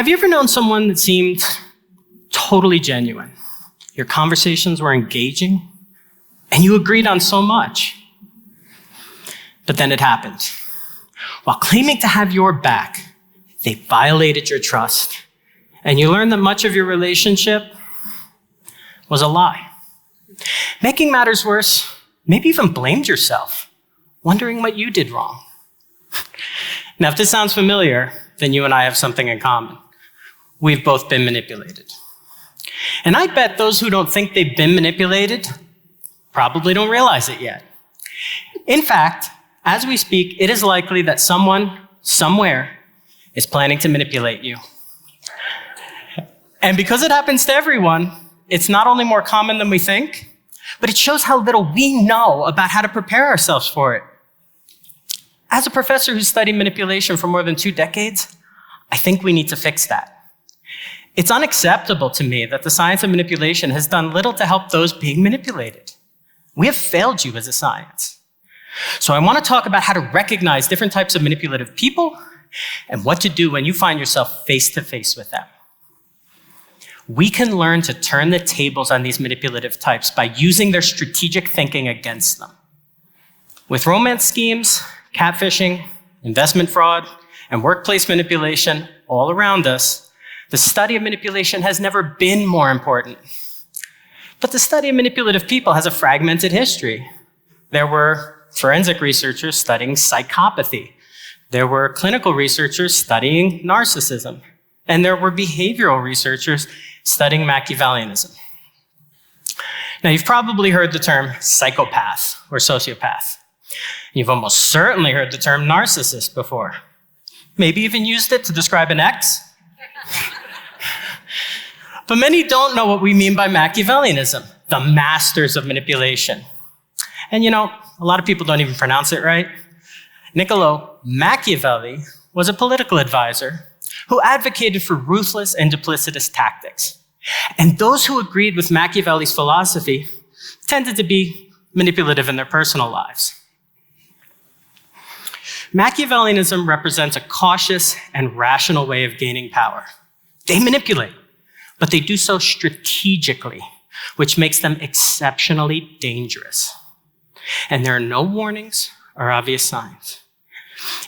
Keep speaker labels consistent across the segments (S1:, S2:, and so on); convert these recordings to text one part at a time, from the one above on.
S1: Have you ever known someone that seemed totally genuine? Your conversations were engaging, and you agreed on so much. But then it happened. While claiming to have your back, they violated your trust, and you learned that much of your relationship was a lie. Making matters worse, maybe even blamed yourself, wondering what you did wrong. Now, if this sounds familiar, then you and I have something in common. We've both been manipulated. And I bet those who don't think they've been manipulated probably don't realize it yet. In fact, as we speak, it is likely that someone, somewhere, is planning to manipulate you. And because it happens to everyone, it's not only more common than we think, but it shows how little we know about how to prepare ourselves for it. As a professor who's studied manipulation for more than 2 decades, I think we need to fix that. It's unacceptable to me that the science of manipulation has done little to help those being manipulated. We have failed you as a science. So I want to talk about how to recognize different types of manipulative people and what to do when you find yourself face to face with them. We can learn to turn the tables on these manipulative types by using their strategic thinking against them. With romance schemes, catfishing, investment fraud, and workplace manipulation all around us, the study of manipulation has never been more important. But the study of manipulative people has a fragmented history. There were forensic researchers studying psychopathy. There were clinical researchers studying narcissism. And there were behavioral researchers studying Machiavellianism. Now, you've probably heard the term psychopath or sociopath. You've almost certainly heard the term narcissist before. Maybe even used it to describe an ex. But many don't know what we mean by Machiavellianism, the masters of manipulation. And a lot of people don't even pronounce it right. Niccolo Machiavelli was a political advisor who advocated for ruthless and duplicitous tactics. And those who agreed with Machiavelli's philosophy tended to be manipulative in their personal lives. Machiavellianism represents a cautious and rational way of gaining power. They manipulate, but they do so strategically, which makes them exceptionally dangerous. And there are no warnings or obvious signs.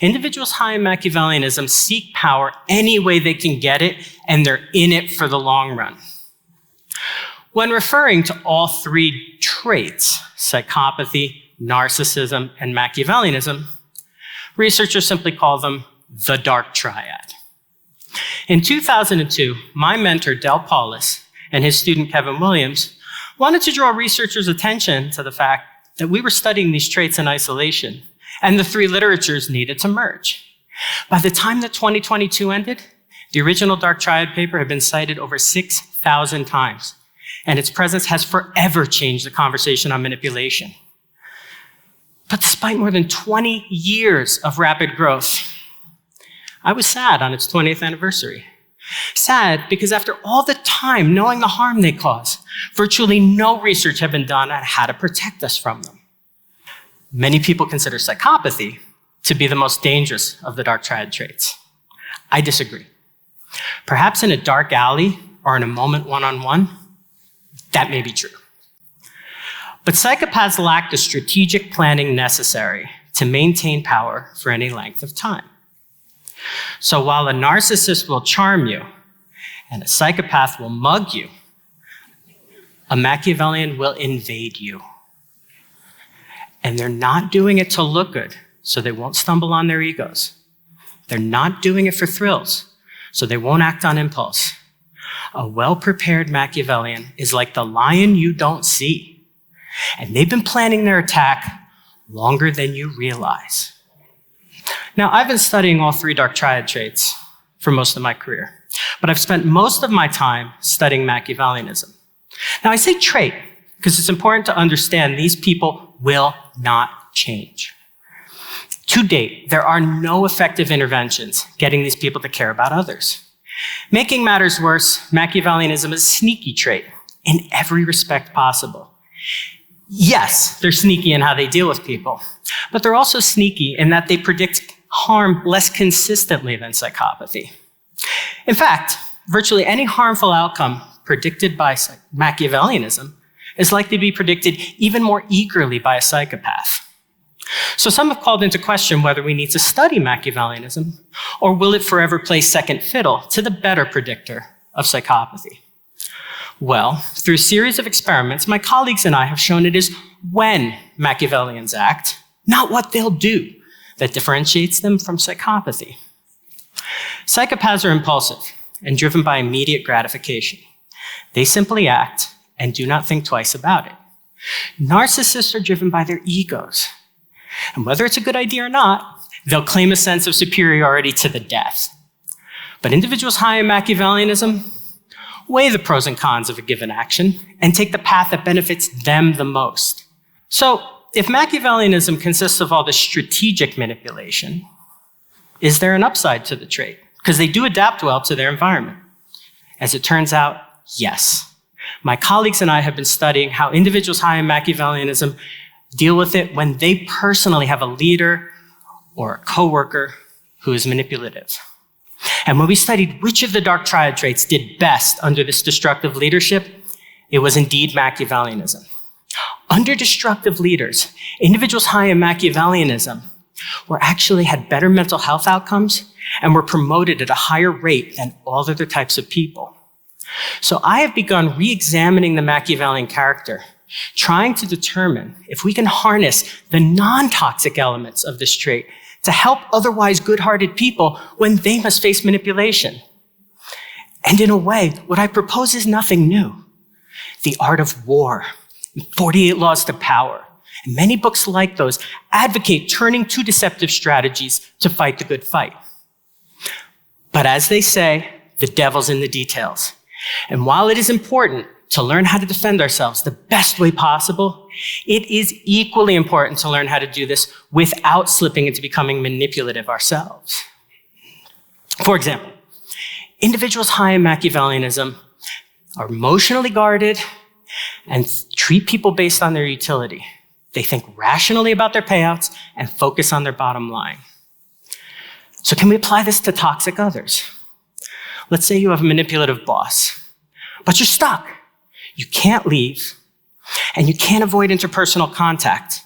S1: Individuals high in Machiavellianism seek power any way they can get it, and they're in it for the long run. When referring to all 3 traits, psychopathy, narcissism, and Machiavellianism, researchers simply call them the dark triad. In 2002, my mentor, Del Paulus, and his student, Kevin Williams, wanted to draw researchers' attention to the fact that we were studying these traits in isolation, and the 3 literatures needed to merge. By the time that 2022 ended, the original Dark Triad paper had been cited over 6,000 times, and its presence has forever changed the conversation on manipulation. But despite more than 20 years of rapid growth, I was sad on its 20th anniversary. Sad because after all the time knowing the harm they cause, virtually no research had been done on how to protect us from them. Many people consider psychopathy to be the most dangerous of the dark triad traits. I disagree. Perhaps in a dark alley or in a moment one-on-one, that may be true. But psychopaths lack the strategic planning necessary to maintain power for any length of time. So while a narcissist will charm you and a psychopath will mug you, a Machiavellian will invade you. And they're not doing it to look good, so they won't stumble on their egos. They're not doing it for thrills, so they won't act on impulse. A well-prepared Machiavellian is like the lion you don't see, and they've been planning their attack longer than you realize. Now, I've been studying all 3 dark triad traits for most of my career, but I've spent most of my time studying Machiavellianism. Now, I say trait because it's important to understand these people will not change. To date, there are no effective interventions getting these people to care about others. Making matters worse, Machiavellianism is a sneaky trait in every respect possible. Yes, they're sneaky in how they deal with people, but they're also sneaky in that they predict harm less consistently than psychopathy. In fact, virtually any harmful outcome predicted by Machiavellianism is likely to be predicted even more eagerly by a psychopath. So some have called into question whether we need to study Machiavellianism, or will it forever play second fiddle to the better predictor of psychopathy? Well, through a series of experiments, my colleagues and I have shown it is when Machiavellians act, not what they'll do, that differentiates them from psychopathy. Psychopaths are impulsive and driven by immediate gratification. They simply act and do not think twice about it. Narcissists are driven by their egos. And whether it's a good idea or not, they'll claim a sense of superiority to the death. But individuals high in Machiavellianism weigh the pros and cons of a given action and take the path that benefits them the most. So, if Machiavellianism consists of all this strategic manipulation, is there an upside to the trait? Because they do adapt well to their environment. As it turns out, yes. My colleagues and I have been studying how individuals high in Machiavellianism deal with it when they personally have a leader or a coworker who is manipulative. And when we studied which of the dark triad traits did best under this destructive leadership, it was indeed Machiavellianism. Under destructive leaders, individuals high in Machiavellianism actually had better mental health outcomes and were promoted at a higher rate than all other types of people. So I have begun re-examining the Machiavellian character, trying to determine if we can harness the non-toxic elements of this trait to help otherwise good-hearted people when they must face manipulation. And in a way, what I propose is nothing new. The Art of War, 48 Laws to Power, and many books like those advocate turning to deceptive strategies to fight the good fight. But as they say, the devil's in the details. And while it is important to learn how to defend ourselves the best way possible, it is equally important to learn how to do this without slipping into becoming manipulative ourselves. For example, individuals high in Machiavellianism are emotionally guarded and treat people based on their utility. They think rationally about their payouts and focus on their bottom line. So can we apply this to toxic others? Let's say you have a manipulative boss, but you're stuck. You can't leave, and you can't avoid interpersonal contact.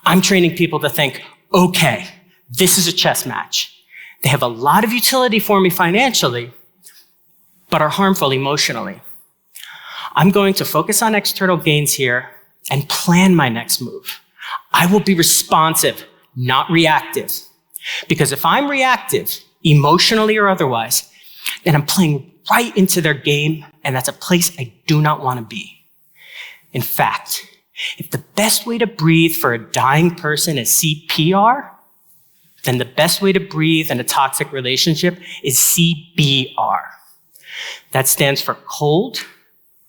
S1: I'm training people to think, okay, this is a chess match. They have a lot of utility for me financially, but are harmful emotionally. I'm going to focus on external gains here and plan my next move. I will be responsive, not reactive. Because if I'm reactive, emotionally or otherwise, then I'm playing right into their game, and that's a place I do not want to be. In fact, if the best way to breathe for a dying person is CPR, then the best way to breathe in a toxic relationship is CBR. That stands for cold,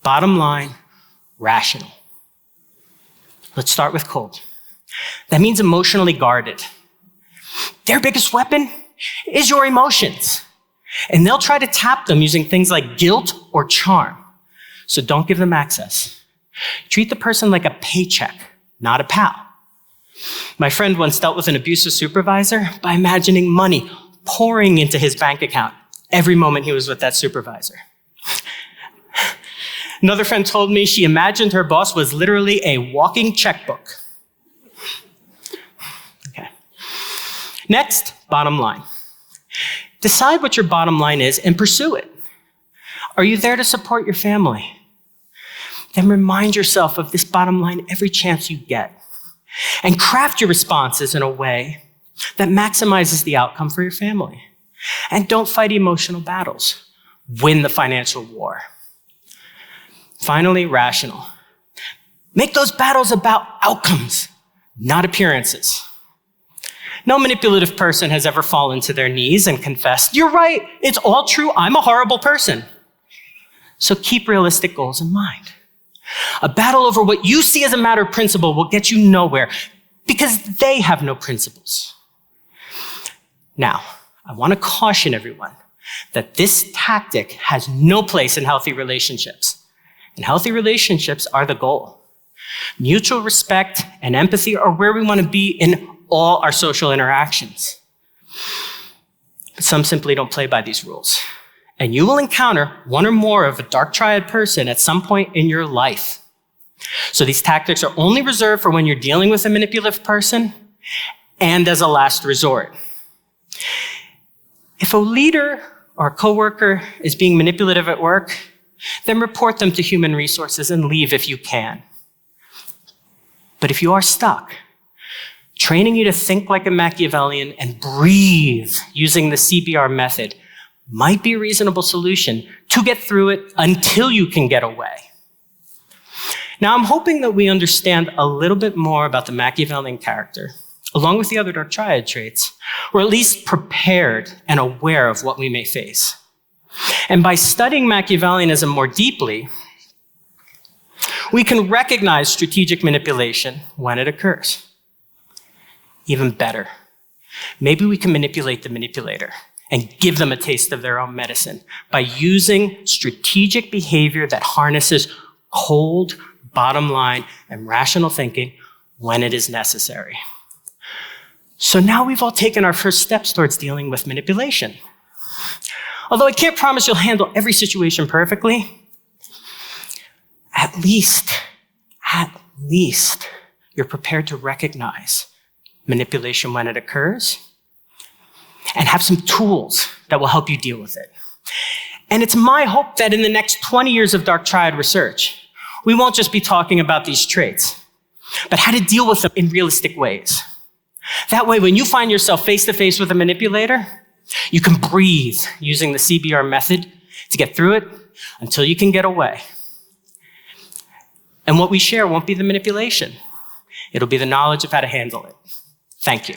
S1: bottom line, rational. Let's start with cold. That means emotionally guarded. Their biggest weapon is your emotions. And they'll try to tap them using things like guilt or charm. So don't give them access. Treat the person like a paycheck, not a pal. My friend once dealt with an abusive supervisor by imagining money pouring into his bank account every moment he was with that supervisor. Another friend told me she imagined her boss was literally a walking checkbook. Okay. Next, bottom line. Decide what your bottom line is and pursue it. Are you there to support your family? Then remind yourself of this bottom line every chance you get. And craft your responses in a way that maximizes the outcome for your family. And don't fight emotional battles. Win the financial war. Finally, rational. Make those battles about outcomes, not appearances. No manipulative person has ever fallen to their knees and confessed, "You're right, it's all true, I'm a horrible person." So keep realistic goals in mind. A battle over what you see as a matter of principle will get you nowhere because they have no principles. Now, I want to caution everyone that this tactic has no place in healthy relationships. And healthy relationships are the goal. Mutual respect and empathy are where we want to be in all our social interactions. But some simply don't play by these rules. And you will encounter one or more of a dark triad person at some point in your life. So these tactics are only reserved for when you're dealing with a manipulative person and as a last resort. If a leader or a coworker is being manipulative at work, then report them to human resources and leave if you can. But if you are stuck, training you to think like a Machiavellian and breathe using the CBR method might be a reasonable solution to get through it until you can get away. Now, I'm hoping that we understand a little bit more about the Machiavellian character, along with the other dark triad traits, or at least prepared and aware of what we may face. And by studying Machiavellianism more deeply, we can recognize strategic manipulation when it occurs. Even better, maybe we can manipulate the manipulator and give them a taste of their own medicine by using strategic behavior that harnesses cold, bottom line, and rational thinking when it is necessary. So now we've all taken our first steps towards dealing with manipulation. Although I can't promise you'll handle every situation perfectly, at least, you're prepared to recognize manipulation when it occurs and have some tools that will help you deal with it. And it's my hope that in the next 20 years of dark triad research, we won't just be talking about these traits, but how to deal with them in realistic ways. That way, when you find yourself face to face with a manipulator, you can breathe using the CBR method to get through it until you can get away. And what we share won't be the manipulation. It'll be the knowledge of how to handle it. Thank you.